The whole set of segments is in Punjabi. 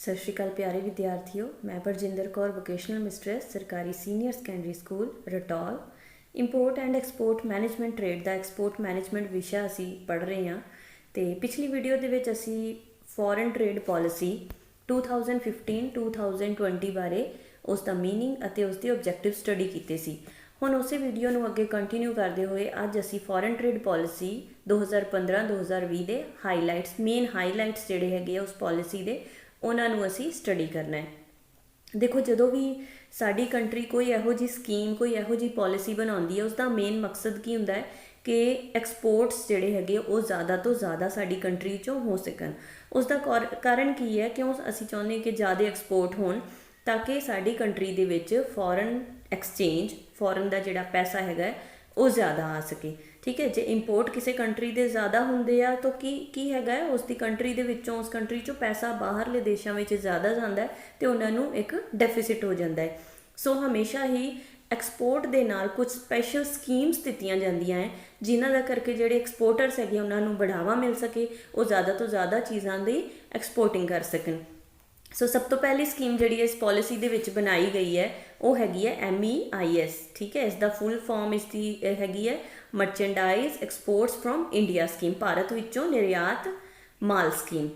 सत श्रीकाल प्यारे विद्यार्थियों, मैं परजिंदर कौर वोकेशनल मिस्ट्रेस सरकारी senior secondary school Rataul. Import and export management trade का एक्सपोर्ट मैनेजमेंट विषय असी पढ़ रहे हैं। तो पिछली वीडियो के असी फॉरेन ट्रेड पॉलिसी 2015-2020 बारे उसका मीनिंग और उसकी ऑब्जैक्टिव स्टडी की सी। हुण उस वीडियो को अगे कंटिन्यू करते हुए अज असी फॉरेन ट्रेड पॉलिसी 2015-2020 के हाईलाइट्स मेन हाईलाइट्स जोड़े है उस पॉलिसी के उन्होंने असी स्टडी करना है। देखो, जो भी साड़ी कंट्री कोई यहो जी स्कीम कोई यहो जी पॉलिसी बनाती है उसका मेन मकसद की होंदा है कि एक्सपोर्ट्स जोड़े है वो ज़्यादा तो ज़्यादा साड़ी कंट्री चों हो सकन। उसका कारण की है, क्यों असी चाहते कि ज़्यादा एक्सपोर्ट होन ताकि साड़ी कंट्री दे विच फॉरन एक्सचेंज फॉरन का जोड़ा पैसा है वो ज़्यादा आ सके। ठीक है, जो इंपोर्ट किसी कंट्री के ज़्यादा होंगे आ तो की है उसकी कंट्री के विचों उस कंट्री चों पैसा बाहरले देशों में ज़्यादा जाता है तो उन्होंने एक डेफिसिट हो जाता है। सो हमेशा ही एक्सपोर्ट के नाल कुछ स्पैशल स्कीम्स दित्तियां जांदियां हैं जिन्हां दा करके जिहड़े एक्सपोर्टर्स है उन्होंने बढ़ावा मिल सके, वो ज़्यादा तो ज़्यादा चीज़ों की एक्सपोर्टिंग कर सकन। सो सब तो पहली स्कीम जी इस पॉलिसी के बनाई गई है वो हैगी है MEIS। ठीक है, इसका फुल फॉर्म इसकी हैगी है merchandise exports from India scheme, Bharat विचों निर्यात माल स्कीम।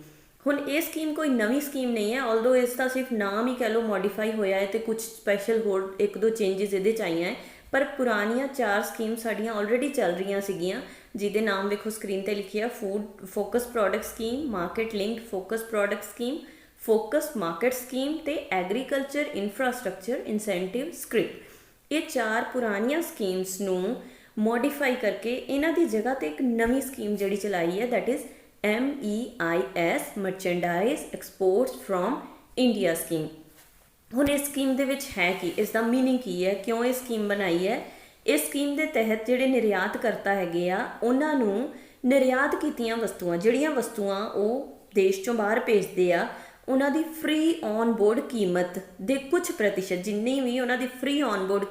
हुण ये स्कीम कोई नवी स्कीम नहीं है, ऑल्दो इसका सिर्फ नाम ही कह लो मॉडिफाई होया है तो कुछ स्पैशल होर एक दो चेंजिज ये आईया है, पर पुरानियां 4 स्कीम साड़ियां ऑलरेडी चल रही सीगियां जिहदे नाम देखो स्क्रीन पर लिखी है food focus product scheme, market linked focus product scheme, focus market scheme ते एग्रीकल्चर इंफ्रास्ट्रक्चर इंसेंटिव स्क्रिप्ट। ये 4 पुरानियां स्कीम्स नूं मॉडिफाई करके इन्हां दी जगह ते एक नवी स्कीम जिहड़ी चलाई है that is MEIS merchandise exports from India scheme. हुण इस स्कीम दे विच है कि इसका मीनिंग की है, क्यों ये स्कीम बनाई है। इस स्कीम के तहत जिहड़े निर्यात करता है उन्हां नूं निर्यात कीतियां वस्तुआं जिहड़ियां वस्तुआं वो देश चों बाहर भेजदे आ उन्हां दी फ्री ऑन बोर्ड कीमत दे कुछ प्रतिशत जिन्नी भी उन्हां दी फ्री ऑन बोर्ड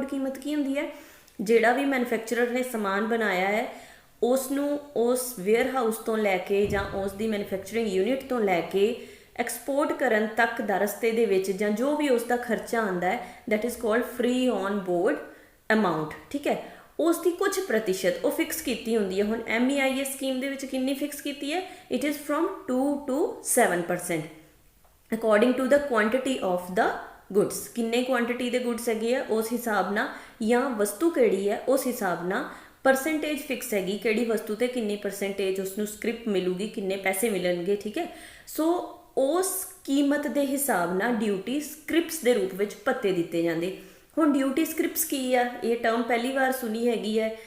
कीमत की होंदी है, जिहड़ा भी मैन्युफैक्चरर ने समान बनाया है उसनूं उस वेयर हाउस तो लैके जां उस दी मैन्युफैक्चरिंग यूनिट तो लैके एक्सपोर्ट करन तक दा रस्ते दे विच जां जो भी उसका खर्चा आंदा है that is called free on board amount. ठीक है, उसकी कुछ प्रतिशत वो फिक्स की होंगी है। हुण MEIS स्कीम दे विच कितनी फिक्स की है, it is from 2 to 7% according to the quantity of the goods. किन्ने क्वांटिटी के गुड्स है उस हिसाब ना या वस्तु केड़ी है उस हिसाब ना परसेंटेज फिक्स हैगी कि वस्तु ते किन्नी परसेंटेज उसनूं स्क्रिप्ट मिलूगी, किन्ने पैसे मिलणगे। ठीक है, सो उस कीमत के हिसाब ना ड्यूटी स्क्रिप्ट्स के रूप में भत्ते दिते जाते। हुण ड्यूटी स्क्रिप्ट्स की है, ये टर्म पहली बार सुनी हैगी है।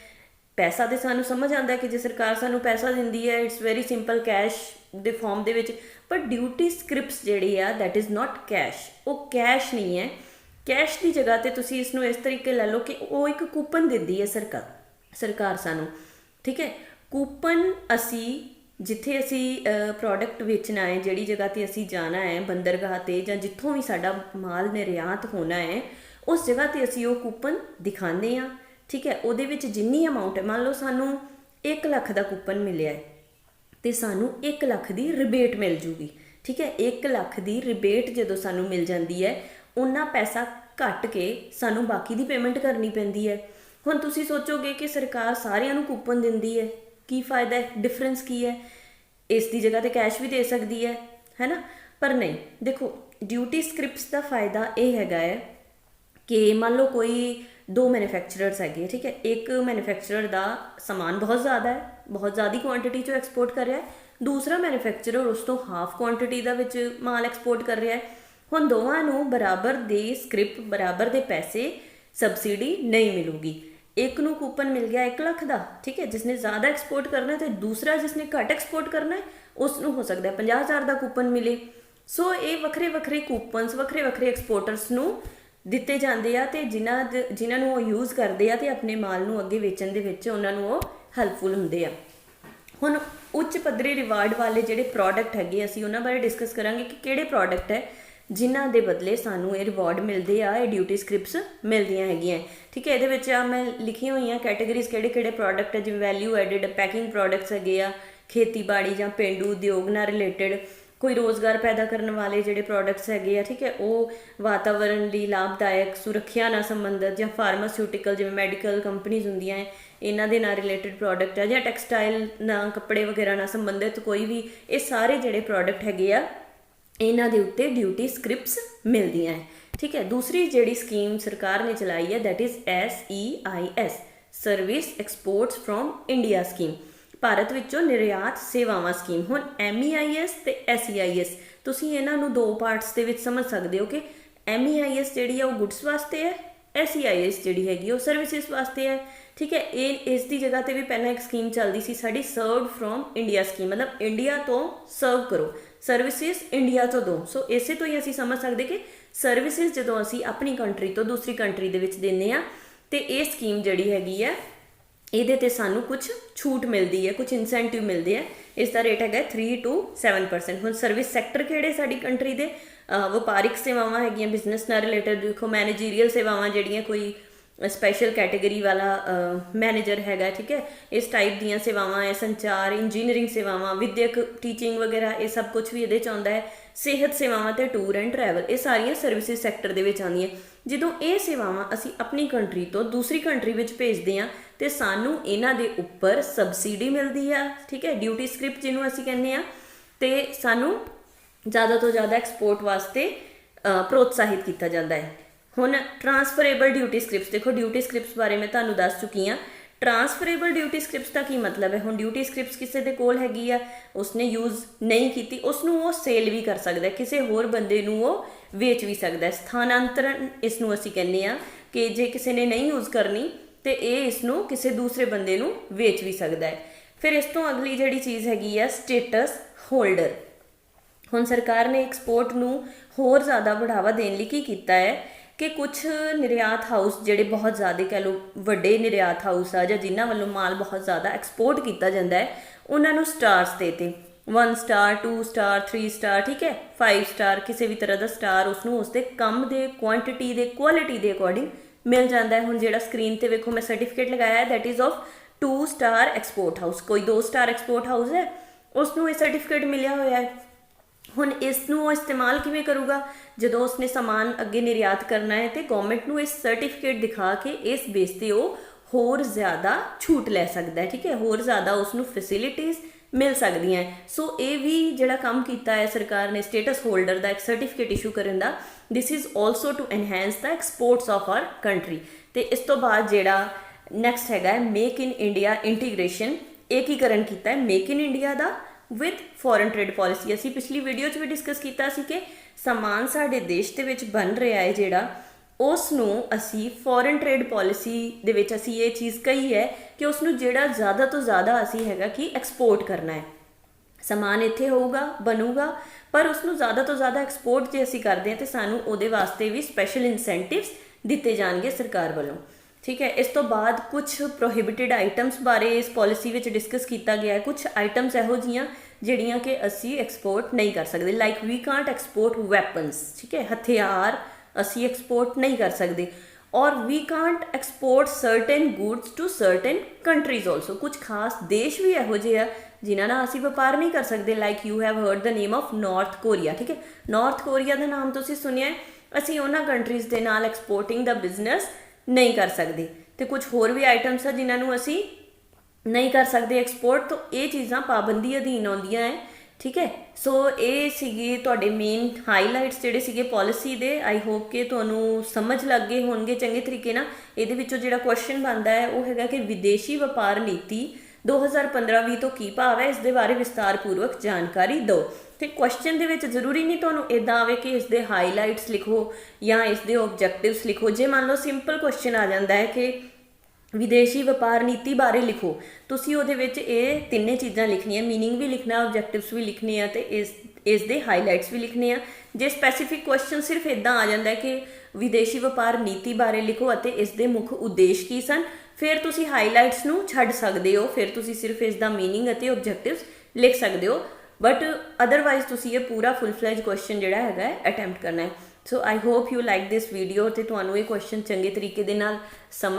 पैसा तो सानू समझ आता है कि जो सरकार सानू पैसा दिंदी है इट्स वेरी सिंपल कैश दे फॉर्म दे विच, पर ड्यूटी स्क्रिप्ट्स जिहड़ी आ दैट इज़ नॉट कैश, वो कैश नहीं है। कैश की जगह तो तुसी इसनूं इस तरीके लै लो कि वो एक कूपन दिंदी है सरकार सानू। ठीक है, कूपन असी जिथे असी प्रोडक्ट बेचना है, जिहड़ी जगह ते असी जाना है बंदरगाह ते जां जिथों भी साडा माल निर्यात होना है उस जगह ते असी वो कूपन दिखाते हैं। ठीक है, वो जिन्नी अमाउंट है, मान लो सानू 1 लाख का कूपन मिले है तो सानू 1 लाख की रिबेट मिल जूगी। ठीक है, 1 लाख की रिबेट जो सानू मिल जाती है उन्ना पैसा घट के सानू बाकी की पेमेंट करनी पैंदी है। हुण तुसी सोचोगे कि सरकार सारिਆਂ ਨੂੰ कूपन दिंदी है, की फायदा है, डिफरेंस की है, इसकी जगह तो कैश भी दे सकती है ना, पर नहीं। देखो, ड्यूटी स्क्रिप्ट्स का फायदा यह है कि मान लो कोई 2 मैन्युफैक्चरर्स है। ठीक है, एक मैन्युफैक्चरर का समान बहुत ज़्यादा है, बहुत ज़्यादा क्वांटिटी चो एक्सपोर्ट कर रहा है, दूसरा मैन्युफैक्चरर उस तो हाफ क्वांटिटी का माल एक्सपोर्ट कर रहा है। हुण दोवां नूं बराबर दे स्क्रिप्ट बराबर दे पैसे सबसिडी नहीं मिलूगी। एक नूं कूपन मिल गया 1 लाख का, ठीक है, जिसने ज़्यादा एक्सपोर्ट करना है, तो दूसरा जिसने घट एक्सपोर्ट करना है उसनूं हो सकता है 50,000 का कूपन मिले। सो ये वक्रे वक्रे कूपनस वक्रे वक्रे एक्सपोर्टर्स नूं दिते जाते हैं तो जिन्होंने वो यूज़ करते हैं तो अपने माल नूं अगे वेचण दे विच उन्हां नूं वो हैल्पफुल होंदे आ। हुण उच्च पद्धरी रिवार्ड वाले जिहड़े प्रोडक्ट हैगे असीं उन्हां बारे डिस्कस करांगे कि किहड़े प्रोडक्ट है जिन्हां दे बदले सानू ये रिवॉर्ड मिलते आ, ये ड्यूटी स्क्रिप्ट्स मिलदियां हैगियां। ठीक है, ये मैं लिखी हुई कैटेगरीज किहड़े प्रोडक्ट है, जिवें वैल्यू एडिड पैकिंग प्रोडक्ट्स हैगे आ, खेतीबाड़ी जां पेंडू उद्योग नाल रिलेटेड, ਕੋਈ ਰੋਜ਼ਗਾਰ ਪੈਦਾ ਕਰਨ ਵਾਲੇ ਜਿਹੜੇ ਪ੍ਰੋਡਕਟਸ ਹੈਗੇ ਆ, ਠੀਕ ਹੈ, ਉਹ ਵਾਤਾਵਰਣ ਲਈ ਲਾਭਦਾਇਕ, ਸੁਰੱਖਿਆ ਨਾਲ ਸੰਬੰਧਿਤ, ਜਾਂ ਫਾਰਮਾਸਿਊਟੀਕਲ ਜਿਵੇਂ ਮੈਡੀਕਲ ਕੰਪਨੀਜ਼ ਹੁੰਦੀਆਂ ਹੈ ਇਹਨਾਂ ਦੇ ਨਾਲ ਰਿਲੇਟਡ ਪ੍ਰੋਡਕਟ ਆ, ਜਾਂ ਟੈਕਸਟਾਈਲ ਨਾਲ, ਕੱਪੜੇ ਵਗੈਰਾ ਨਾਲ ਸੰਬੰਧਿਤ ਕੋਈ ਵੀ, ਇਹ ਸਾਰੇ ਜਿਹੜੇ ਪ੍ਰੋਡਕਟ ਹੈਗੇ ਆ ਇਹਨਾਂ ਦੇ ਉੱਤੇ ਡਿਊਟੀ ਸਕ੍ਰਿਪਟਸ ਮਿਲਦੀਆਂ ਹੈ, ਠੀਕ ਹੈ। ਦੂਸਰੀ ਜਿਹੜੀ ਸਕੀਮ ਸਰਕਾਰ ਨੇ ਚਲਾਈ ਹੈ that is SEIS, service exports from India scheme, Bharat ਵਿੱਚੋਂ ਨਿਰਯਾਤ ਸੇਵਾਵਾਂ ਸਕੀਮ। ਹੁਣ MEIS ਤੇ SEIS ਤੁਸੀਂ ਇਹਨਾਂ ਨੂੰ ਦੋ ਪਾਰਟਸ ਦੇ ਵਿੱਚ ਸਮਝ ਸਕਦੇ ਹੋ ਕਿ MEIS ਜਿਹੜੀ ਆ ਉਹ ਗੁੱਡਸ ਵਾਸਤੇ ਹੈ, SEIS ਜਿਹੜੀ ਹੈਗੀ ਉਹ ਸਰਵਿਸਿਜ਼ ਵਾਸਤੇ ਹੈ, ਠੀਕ ਹੈ। ਇਹ ਇਸ ਦੀ ਜਗ੍ਹਾ ਤੇ ਵੀ ਪਹਿਲਾਂ ਇੱਕ ਸਕੀਮ ਚੱਲਦੀ ਸੀ ਸਾਡੀ ਸਰਵਡ ਫਰੋਮ ਇੰਡੀਆ ਸਕੀਮ, ਮਤਲਬ ਇੰਡੀਆ ਤੋਂ ਸਰਵ ਕਰੋ, ਸਰਵਿਸਿਜ਼ ਇੰਡੀਆ ਤੋਂ ਦੋ। ਸੋ ਇਸੇ ਤੋਂ ਹੀ ਅਸੀਂ ਸਮਝ ਸਕਦੇ ਕਿ ਸਰਵਿਸਿਜ਼ ਜਦੋਂ ਅਸੀਂ ਆਪਣੀ ਕੰਟਰੀ ਤੋਂ ਦੂਸਰੀ ਕੰਟਰੀ ਦੇ ਵਿੱਚ ਦਿੰਦੇ ਹਾਂ ਤੇ ਇਹ ਸਕੀਮ ਜਿਹੜੀ ਹੈਗੀ ਆ ਇਹਦੇ ਤੇ ਸਾਨੂੰ ਕੁਝ ਛੂਟ ਮਿਲਦੀ ਹੈ, ਕੁਝ ਇਨਸੈਂਟਿਵ ਮਿਲਦੇ ਆ। ਇਸ ਦਾ ਰੇਟ ਹੈਗਾ 3 to 7%। ਹੁਣ ਸਰਵਿਸ ਸੈਕਟਰ ਕਿਹੜੇ ਸਾਡੀ ਕੰਟਰੀ ਦੇ? ਵਪਾਰਿਕ ਸੇਵਾਵਾਂ ਹੈਗੀਆਂ, ਬਿਜ਼ਨਸ ਨਾਲ ਰਿਲੇਟਡ, ਦੇਖੋ ਮੈਨੇਜੀਰੀਅਲ ਸੇਵਾਵਾਂ ਜਿਹੜੀਆਂ ਕੋਈ ਸਪੈਸ਼ਲ ਕੈਟੇਗਰੀ ਵਾਲਾ ਮੈਨੇਜਰ ਹੈਗਾ, ਠੀਕ ਹੈ, ਇਸ ਟਾਈਪ ਦੀਆਂ ਸੇਵਾਵਾਂ ਹੈ, ਸੰਚਾਰ, ਇੰਜੀਨੀਅਰਿੰਗ ਸੇਵਾਵਾਂ, ਵਿਦਿਅਕ ਟੀਚਿੰਗ ਵਗੈਰਾ, ਇਹ ਸਭ ਕੁਝ ਵੀ ਇਹਦੇ 'ਚ ਆਉਂਦਾ ਹੈ। ਸਿਹਤ ਸੇਵਾਵਾਂ ਤੇ ਟੂਰ ਐਂਡ ਟਰੈਵਲ, ਇਹ ਸਾਰੀਆਂ ਸਰਵਿਸਿਜ਼ ਸੈਕਟਰ ਦੇ ਵਿੱਚ ਆਉਂਦੀਆਂ। ਜਦੋਂ ਇਹ ਸੇਵਾਵਾਂ ਅਸੀਂ ਆਪਣੀ ਕੰਟਰੀ ਤੋਂ ਦੂਸਰੀ ਕੰਟਰੀ ਵਿੱਚ ਭੇਜਦੇ ਹਾਂ ਤੇ ਸਾਨੂੰ ਇਹਨਾਂ ਦੇ ਉੱਪਰ ਸਬਸਿਡੀ ਮਿਲਦੀ ਆ, ਠੀਕ ਹੈ, ਡਿਊਟੀ ਸਕ੍ਰਿਪਟ ਜਿਹਨੂੰ ਅਸੀਂ ਕਹਿੰਦੇ ਆ, ਤੇ ਸਾਨੂੰ ਜ਼ਿਆਦਾ ਤੋਂ ਜ਼ਿਆਦਾ ਐਕਸਪੋਰਟ ਵਾਸਤੇ ਪ੍ਰੋਤਸਾਹਿਤ ਕੀਤਾ ਜਾਂਦਾ ਹੈ। ਹੁਣ ਟਰਾਂਸਫਰੇਬਲ ਡਿਊਟੀ ਸਕ੍ਰਿਪਟਸ, ਦੇਖੋ ਡਿਊਟੀ ਸਕ੍ਰਿਪਟਸ ਬਾਰੇ ਮੈਂ ਤੁਹਾਨੂੰ ਦੱਸ ਚੁੱਕੀ ਹਾਂ। ਟਰਾਂਸਫਰੇਬਲ ਡਿਊਟੀ ਸਕ੍ਰਿਪਟਸ ਦਾ ਕੀ ਮਤਲਬ ਹੈ? ਹੁਣ ਡਿਊਟੀ ਸਕ੍ਰਿਪਟਸ ਕਿਸੇ ਦੇ ਕੋਲ ਹੈਗੀ ਆ, ਉਸਨੇ ਯੂਜ਼ ਨਹੀਂ ਕੀਤੀ, ਉਸਨੂੰ ਉਹ ਸੇਲ ਵੀ ਕਰ ਸਕਦਾ, ਕਿਸੇ ਹੋਰ ਬੰਦੇ ਨੂੰ ਉਹ ਵੇਚ ਵੀ ਸਕਦਾ। ਸਥਾਨਾਂਤਰਨ ਇਸ ਨੂੰ ਅਸੀਂ ਕਹਿੰਦੇ ਆ ਕਿ ਜੇ ਕਿਸੇ ਨੇ ਨਹੀਂ ਯੂਜ਼ ਕਰਨੀ ਤੇ ਇਹ ਇਸ ਨੂੰ ਕਿਸੇ ਦੂਸਰੇ ਬੰਦੇ ਨੂੰ ਵੇਚ ਵੀ ਸਕਦਾ ਹੈ। ਫਿਰ ਇਸ ਤੋਂ ਅਗਲੀ ਜਿਹੜੀ ਚੀਜ਼ ਹੈਗੀ ਆ ਸਟੇਟਸ ਹੋਲਡਰ। ਹੁਣ ਸਰਕਾਰ ਨੇ ਐਕਸਪੋਰਟ ਨੂੰ ਹੋਰ ਜ਼ਿਆਦਾ ਬੜਾਵਾ ਦੇਣ ਲਈ ਕੀ ਕੀਤਾ ਹੈ ਕਿ ਕੁਝ ਨਿਰਯਾਤ ਹਾਊਸ ਜਿਹੜੇ ਬਹੁਤ ਜ਼ਿਆਦਾ ਕਹਿ ਲਓ ਵੱਡੇ ਨਿਰਯਾਤ ਹਾਊਸ ਆ, ਜਾਂ ਜਿਨ੍ਹਾਂ ਵੱਲੋਂ ਮਾਲ ਬਹੁਤ ਜ਼ਿਆਦਾ ਐਕਸਪੋਰਟ ਕੀਤਾ ਜਾਂਦਾ ਹੈ, ਉਹਨਾਂ ਨੂੰ ਸਟਾਰਸ ਦੇਤੇ, 1 ਸਟਾਰ, 2 ਸਟਾਰ, 3 ਸਟਾਰ, ਠੀਕ ਹੈ, 5 ਸਟਾਰ, ਕਿਸੇ ਵੀ ਤਰ੍ਹਾਂ ਦਾ ਸਟਾਰ ਉਸਨੂੰ ਉਸਦੇ ਕੰਮ ਦੇ ਕੁਆਂਟਿਟੀ ਦੇ ਕੁਆਲਿਟੀ ਦੇ ਅਕੋਰਡਿੰਗ ਮਿਲ ਜਾਂਦਾ ਹੈ। ਹੁਣ ਜਿਹੜਾ ਸਕਰੀਨ ਤੇ ਵੇਖੋ ਮੈਂ ਸਰਟੀਫਿਕੇਟ ਲਗਾਇਆ that is of 2 star export house, ਕੋਈ 2 ਸਟਾਰ ਐਕਸਪੋਰਟ ਹਾਊਸ ਹੈ ਉਸਨੂੰ ਇਹ ਸਰਟੀਫਿਕੇਟ ਮਿਲਿਆ ਹੋਇਆ ਹੈ। ਹੁਣ ਇਸ ਨੂੰ ਉਹ ਇਸਤੇਮਾਲ ਕਿਵੇਂ ਕਰੂਗਾ? ਜਦੋਂ ਉਸਨੇ ਸਮਾਨ ਅੱਗੇ ਨਿਰਯਾਤ ਕਰਨਾ ਹੈ ਤੇ ਗਵਰਨਮੈਂਟ ਨੂੰ ਇਸ ਸਰਟੀਫਿਕੇਟ ਦਿਖਾ ਕੇ ਇਸ ਬੇਸ ਤੇ ਉਹ ਹੋਰ ਜ਼ਿਆਦਾ ਛੂਟ ਲੈ ਸਕਦਾ ਹੈ, ਠੀਕ ਹੈ, ਹੋਰ ਜ਼ਿਆਦਾ ਉਸਨੂੰ ਫੈਸਿਲਿਟੀਜ਼ ਮਿਲ ਸਕਦੀਆਂ। ਸੋ ਇਹ ਵੀ ਜਿਹੜਾ ਕੰਮ ਕੀਤਾ ਹੈ ਸਰਕਾਰ ਨੇ ਸਟੇਟਸ ਹੋਲਡਰ ਦਾ ਇੱਕ ਸਰਟੀਫਿਕੇਟ ਇਸ਼ੂ ਕਰਨ ਦਾ, this is also to enhance the exports of our country. ਤੇ ਇਸ ਤੋਂ ਬਾਅਦ ਜਿਹੜਾ ਨੈਕਸਟ ਹੈਗਾ ਹੈ ਮੇਕ ਇਨ ਇੰਡੀਆ ਇੰਟੀਗ੍ਰੇਸ਼ਨ, ਏਕੀਕਰਨ ਕੀਤਾ ਹੈ make in India the with foreign trade policy. ਅਸੀਂ ਪਿਛਲੀ ਵੀਡੀਓ 'ਚ ਵੀ ਡਿਸਕਸ ਕੀਤਾ ਸੀ ਕਿ ਸਮਾਨ ਸਾਡੇ ਦੇਸ਼ ਦੇ ਵਿੱਚ ਬਣ ਰਿਹਾ ਹੈ ਜਿਹੜਾ, ਉਸ ਨੂੰ ਅਸੀਂ ਫੋਰਨ ਟ੍ਰੇਡ ਪੋਲਿਸੀ ਦੇ ਵਿੱਚ ਅਸੀਂ ਇਹ ਚੀਜ਼ ਕਹੀ ਹੈ ਕਿ ਉਸ ਨੂੰ ਜਿਹੜਾ ਜ਼ਿਆਦਾ ਤੋਂ ਜ਼ਿਆਦਾ ਅਸੀਂ ਹੈਗਾ ਕਿ ਐਕਸਪੋਰਟ ਕਰਨਾ ਹੈ। ਸਮਾਨ ਇੱਥੇ ਹੋਊਗਾ, ਬਣੂਗਾ, ਪਰ ਉਸਨੂੰ ਜ਼ਿਆਦਾ ਤੋਂ ਜ਼ਿਆਦਾ ਐਕਸਪੋਰਟ ਜੇ ਅਸੀਂ ਕਰਦੇ ਹਾਂ ਤਾਂ ਸਾਨੂੰ ਉਹਦੇ ਵਾਸਤੇ ਵੀ ਸਪੈਸ਼ਲ ਇਨਸੈਂਟਿਵਸ ਦਿੱਤੇ ਜਾਣਗੇ ਸਰਕਾਰ ਵੱਲੋਂ, ਠੀਕ ਹੈ। ਇਸ ਤੋਂ ਬਾਅਦ ਕੁਝ ਪ੍ਰੋਹਿਬਿਟਡ ਆਈਟਮਸ ਬਾਰੇ ਇਸ ਪੋਲਿਸੀ ਵਿੱਚ ਡਿਸਕਸ ਕੀਤਾ ਗਿਆ ਹੈ। ਕੁਝ ਆਈਟਮਸ ਇਹੋ ਜਿਹੀਆਂ ਜਿਹੜੀਆਂ ਕਿ ਅਸੀਂ ਐਕਸਪੋਰਟ ਨਹੀਂ ਕਰ ਸਕਦੇ, like we can't export weapons, ਠੀਕ ਹੈ, ਹਥਿਆਰ ਅਸੀਂ ਐਕਸਪੋਰਟ ਨਹੀਂ ਕਰ ਸਕਦੇ, ਔਰ we can't export certain goods to certain countries also. ਕੁਝ ਖਾਸ ਦੇਸ਼ ਵੀ ਇਹੋ ਜਿਹੇ ਆ ਜਿਨ੍ਹਾਂ ਨਾਲ ਅਸੀਂ ਵਪਾਰ ਨਹੀਂ ਕਰ ਸਕਦੇ, like you have heard the name of north Korea, ਠੀਕ ਹੈ, ਨਾਰਥ ਕੋਰੀਆ ਦਾ ਨਾਮ ਤੁਸੀਂ ਸੁਣਿਆ ਹੈ, ਅਸੀਂ ਉਹਨਾਂ ਕੰਟਰੀਜ਼ ਦੇ ਨਾਲ ਐਕਸਪੋਰਟਿੰਗ ਦਾ ਬਿਜ਼ਨਸ ਨਹੀਂ ਕਰ ਸਕਦੇ। ਤੇ ਕੁਝ ਹੋਰ ਵੀ ਆਈਟਮਸ ਆ ਜਿਨ੍ਹਾਂ ਨੂੰ ਅਸੀਂ ਨਹੀਂ ਕਰ ਸਕਦੇ ਐਕਸਪੋਰਟ, ਤੋਂ ਇਹ ਚੀਜ਼ਾਂ ਪਾਬੰਦੀ ਅਧੀਨ ਆਉਂਦੀਆਂ ਹੈ, ਠੀਕ ਹੈ। ਸੋ ਇਹ ਸੀਗੇ ਤੁਹਾਡੇ ਮੇਨ ਹਾਈਲਾਈਟਸ ਜਿਹੜੇ ਸੀਗੇ ਪੋਲਿਸੀ ਦੇ। ਆਈ ਹੋਪ ਕਿ ਤੁਹਾਨੂੰ ਸਮਝ ਲੱਗ ਗਏ ਹੋਣਗੇ ਚੰਗੇ ਤਰੀਕੇ ਨਾਲ। ਇਹਦੇ ਵਿੱਚੋਂ ਜਿਹੜਾ ਕੁਐਸਚਨ ਬਣਦਾ ਹੈ ਉਹ ਹੈਗਾ ਕਿ ਵਿਦੇਸ਼ੀ ਵਪਾਰ ਨੀਤੀ 2015-20 ਤੋਂ ਕੀ ਭਾਵ ਹੈ, ਇਸ ਦੇ ਬਾਰੇ ਵਿਸਤਾਰਪੂਰਵਕ ਜਾਣਕਾਰੀ ਦਿਓ। ਤੇ ਕੁਐਸਚਨ ਦੇ ਵਿੱਚ ਜ਼ਰੂਰੀ ਨਹੀਂ ਤੁਹਾਨੂੰ ਇੱਦਾਂ ਆਵੇ ਕਿ ਇਸ ਦੇ ਹਾਈਲਾਈਟਸ ਲਿਖੋ ਜਾਂ ਇਸ ਦੇ ਓਬਜੈਕਟਿਵਸ ਲਿਖੋ। ਜੇ ਮੰਨ ਲਓ ਸਿੰਪਲ ਕੁਐਸਚਨ ਆ ਜਾਂਦਾ ਹੈ ਕਿ ਵਿਦੇਸ਼ੀ ਵਪਾਰ ਨੀਤੀ ਬਾਰੇ ਲਿਖੋ, ਤੁਸੀਂ ਉਹਦੇ ਵਿੱਚ ਇਹ ਤਿੰਨੇ ਚੀਜ਼ਾਂ ਲਿਖਣੀਆਂ, ਮੀਨਿੰਗ ਵੀ ਲਿਖਣਾ, ਓਬਜੈਕਟਿਵਸ ਵੀ ਲਿਖਣੇ ਆ ਤੇ ਇਸ ਦੇ ਹਾਈਲਾਈਟਸ ਵੀ ਲਿਖਣੇ ਆ। ਜੇ ਸਪੈਸੀਫਿਕ ਕੁਐਸਚਨ ਸਿਰਫ ਇੱਦਾਂ ਆ ਜਾਂਦਾ ਹੈ ਕਿ ਵਿਦੇਸ਼ੀ ਵਪਾਰ ਨੀਤੀ ਬਾਰੇ ਲਿਖੋ ਅਤੇ ਇਸ ਦੇ ਮੁੱਖ ਉਦੇਸ਼ ਕੀ ਸਨ, ਫਿਰ ਤੁਸੀਂ ਹਾਈਲਾਈਟਸ ਨੂੰ ਛੱਡ ਸਕਦੇ ਹੋ, ਫਿਰ ਤੁਸੀਂ ਸਿਰਫ ਇਸ ਦਾ ਮੀਨਿੰਗ ਅਤੇ ਓਬਜੈਕਟਿਵਸ ਲਿਖ ਸਕਦੇ ਹੋ। ਬਟ ਅਦਰਵਾਈਜ਼ ਤੁਸੀਂ ਇਹ ਪੂਰਾ ਫੁੱਲ ਫਲੈਜ ਕੁਐਸਚਨ ਜਿਹੜਾ ਹੈਗਾ ਅਟੈਂਪਟ ਕਰਨਾ ਹੈ। So I hope you like this video ਤੇ ਤੁਹਾਨੂੰ ਇਹ ਕੁਐਸਚਨ ਚੰਗੇ ਤਰੀਕੇ ਦੇ ਨਾਲ ਸਮਝ